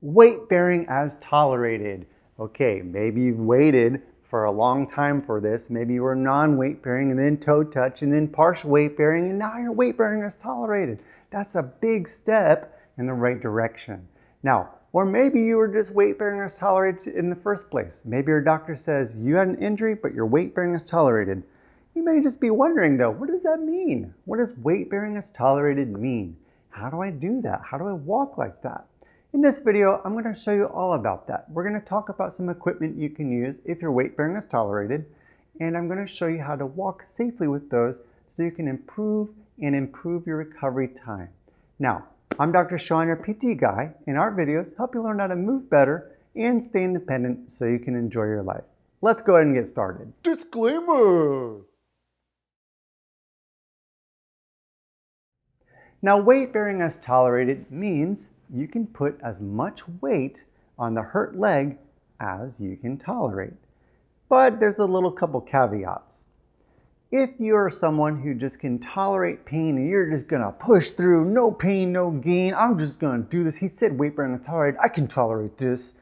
Weight bearing as tolerated. Okay, maybe you've waited for a long time for this. Maybe you were non-weight bearing and then toe touch and then partial weight bearing and now you're weight bearing as tolerated. That's a big step in the right direction. Now, or maybe you were just weight bearing as tolerated in the first place. Maybe your doctor says you had an injury, but your weight bearing as tolerated. You may just be wondering though, what does that mean? What does weight bearing as tolerated mean? How do I do that? How do I walk like that? In this video, I'm going to show you all about that. We're going to talk about some equipment you can use if your weight bearing is tolerated, and I'm going to show you how to walk safely with those so you can improve your recovery time. Now, I'm Dr. Sean, your PT guy, and our videos help you learn how to move better and stay independent so you can enjoy your life. Let's go ahead and get started. Disclaimer! Now, weight bearing as tolerated means you can put as much weight on the hurt leg as you can tolerate. But there's a little couple caveats. If you're someone who just can tolerate pain and you're just gonna push through, no pain, no gain, I'm just gonna do this. He said weight bearing as tolerated, I can tolerate this.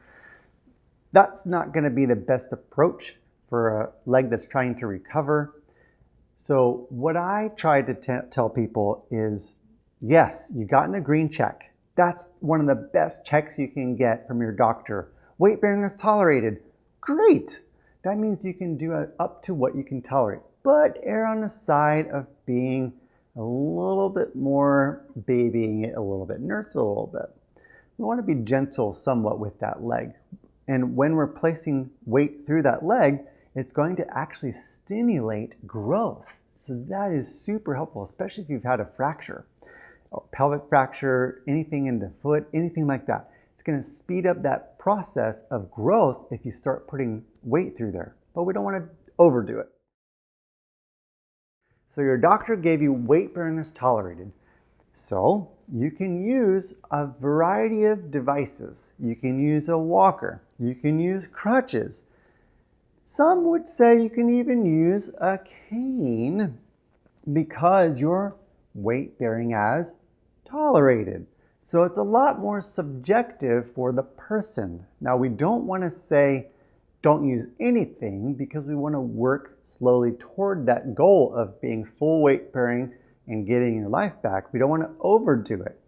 That's not gonna be the best approach for a leg that's trying to recover. So what I try to tell people is, yes, you gotten a green check. That's one of the best checks you can get from your doctor. Weight bearing is tolerated. Great. That means you can do up to what you can tolerate, but err on the side of being a little bit more babying it a little bit, nurse it a little bit. We want to be gentle somewhat with that leg. And when we're placing weight through that leg, it's going to actually stimulate growth. So that is super helpful, especially if you've had a fracture. Pelvic fracture, anything in the foot, anything like that. It's going to speed up that process of growth if you start putting weight through there. But we don't want to overdo it. So your doctor gave you weight bearing as tolerated. So you can use a variety of devices. You can use a walker. You can use crutches. Some would say you can even use a cane because you're weight bearing as tolerated. So it's a lot more subjective for the person. Now we don't want to say don't use anything because we want to work slowly toward that goal of being full weight bearing and getting your life back. We don't want to overdo it.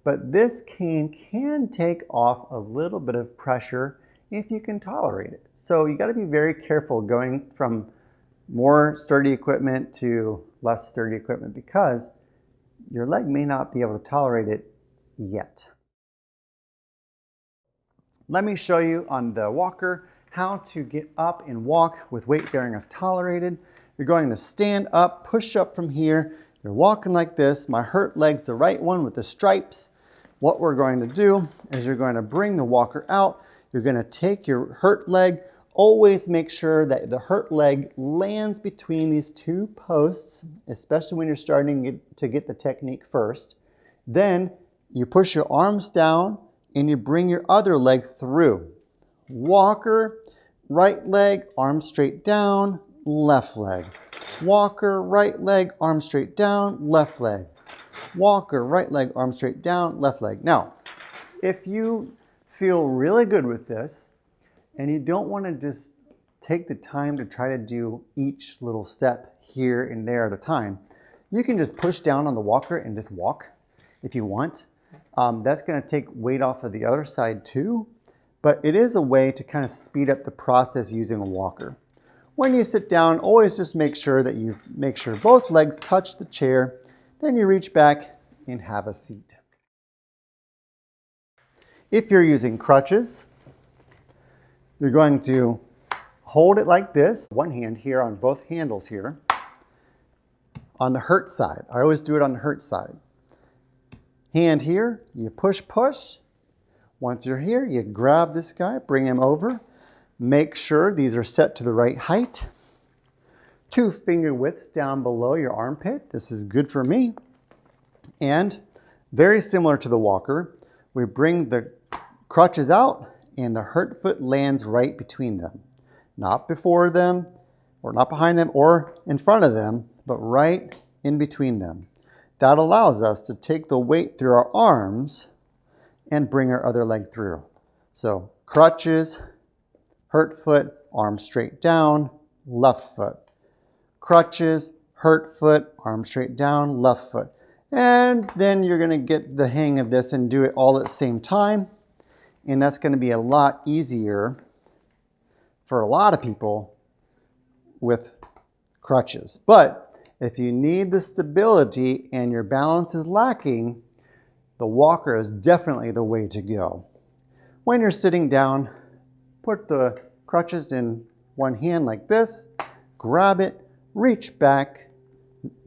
But this cane can take off a little bit of pressure if you can tolerate it. So you got to be very careful going from more sturdy equipment to less sturdy equipment because your leg may not be able to tolerate it yet. Let me show you on the walker how to get up and walk with weight bearing as tolerated. You're going to stand up, push up from here. You're walking like this. My hurt leg's the right one with the stripes. What we're going to do is you're going to bring the walker out. You're going to take your hurt leg. Always make sure that the hurt leg lands between these two posts, especially when you're starting to get the technique first. Then you push your arms down and you bring your other leg through. Walker, right leg, arm straight down, left leg. Walker, right leg, arm straight down, left leg. Walker, right leg, arm straight down, left leg. Now, if you feel really good with this, and you don't want to just take the time to try to do each little step here and there at a time, you can just push down on the walker and just walk if you want. That's going to take weight off of the other side too, but it is a way to kind of speed up the process using a walker. When you sit down, always just make sure that you make sure both legs touch the chair, then you reach back and have a seat. If you're using crutches, you're going to hold it like this, one hand here on both handles here, on the hurt side. I always do it on the hurt side. Hand here, you push, push. Once you're here, you grab this guy, bring him over. Make sure these are set to the right height. 2 finger widths down below your armpit. This is good for me. And very similar to the walker, we bring the crutches out and the hurt foot lands right between them. Not before them, or not behind them, or in front of them, but right in between them. That allows us to take the weight through our arms and bring our other leg through. So crutches, hurt foot, arm straight down, left foot. Crutches, hurt foot, arm straight down, left foot. And then you're going to get the hang of this and do it all at the same time. And that's going to be a lot easier for a lot of people with crutches. But if you need the stability and your balance is lacking, the walker is definitely the way to go. When you're sitting down, put the crutches in one hand like this, grab it, reach back.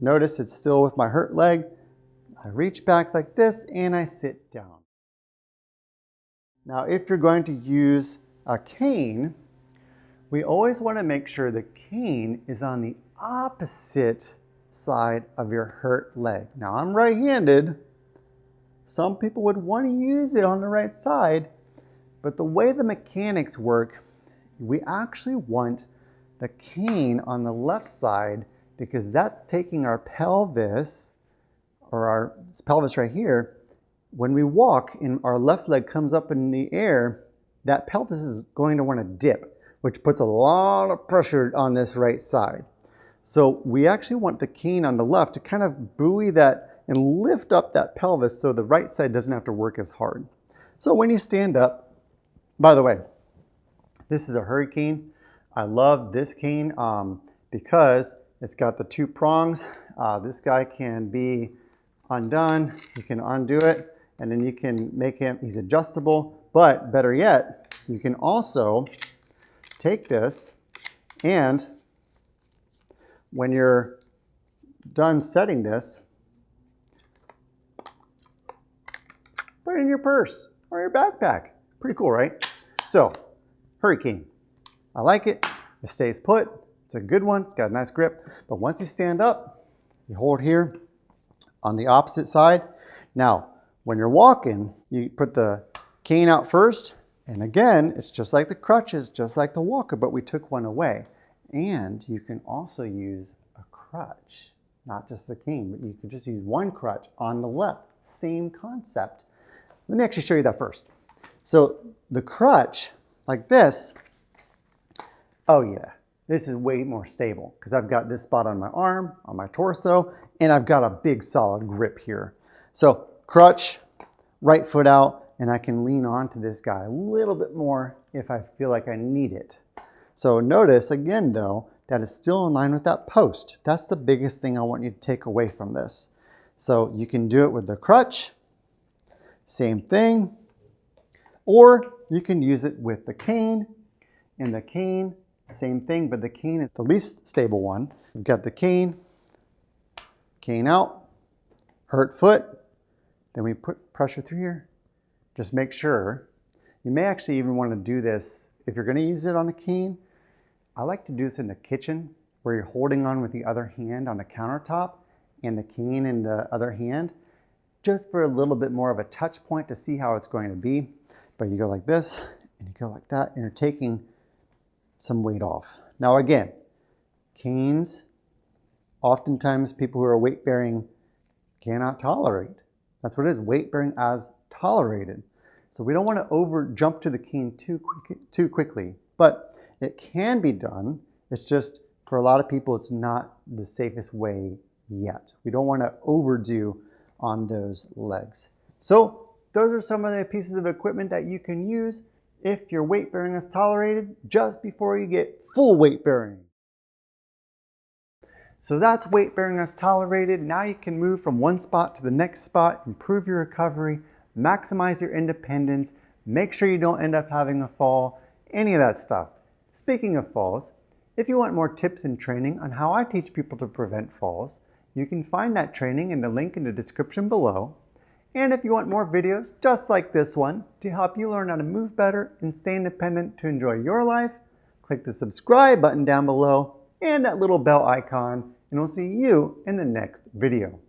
Notice it's still with my hurt leg. I reach back like this and I sit down. Now, if you're going to use a cane, we always want to make sure the cane is on the opposite side of your hurt leg. Now, I'm right-handed. Some people would want to use it on the right side, but the way the mechanics work, we actually want the cane on the left side because that's taking our pelvis, or our pelvis right here. When we walk and our left leg comes up in the air, that pelvis is going to want to dip, which puts a lot of pressure on this right side. So we actually want the cane on the left to kind of buoy that and lift up that pelvis so the right side doesn't have to work as hard. So when you stand up, by the way, this is a HurryCane. I love this cane because it's got the two prongs. This guy can be undone. You can undo it, and then you can make him, he's adjustable, but better yet, you can also take this and when you're done setting this, put it in your purse or your backpack. Pretty cool, right? So, HurryCane. I like it. It stays put. It's a good one. It's got a nice grip. But once you stand up, you hold here on the opposite side. Now, when you're walking, you put the cane out first. And again, it's just like the crutches, just like the walker, but we took one away. And you can also use a crutch, not just the cane, but you can just use one crutch on the left. Same concept. Let me actually show you that first. So the crutch, like this, oh yeah, this is way more stable because I've got this spot on my arm, on my torso, and I've got a big solid grip here. So crutch, right foot out, and I can lean onto this guy a little bit more if I feel like I need it. So notice again though, that it's still in line with that post. That's the biggest thing I want you to take away from this. So you can do it with the crutch, same thing, or you can use it with the cane, and the cane, same thing, but the cane is the least stable one. We've got the cane, cane out, hurt foot, then we put pressure through here. Just make sure. You may actually even want to do this, if you're going to use it on a cane, I like to do this in the kitchen where you're holding on with the other hand on the countertop and the cane in the other hand, just for a little bit more of a touch point to see how it's going to be. But you go like this and you go like that and you're taking some weight off. Now again, canes, oftentimes people who are weight bearing cannot tolerate. That's what it is, weight bearing as tolerated. So we don't want to jump to the cane too quickly, but it can be done. It's just for a lot of people, it's not the safest way yet. We don't want to overdo on those legs. So those are some of the pieces of equipment that you can use if your weight bearing is tolerated just before you get full weight bearing. So that's weight bearing as tolerated. Now you can move from one spot to the next spot, improve your recovery, maximize your independence, make sure you don't end up having a fall, any of that stuff. Speaking of falls, if you want more tips and training on how I teach people to prevent falls, you can find that training in the link in the description below. And if you want more videos just like this one to help you learn how to move better and stay independent to enjoy your life, click the subscribe button down below and that little bell icon, and we'll see you in the next video.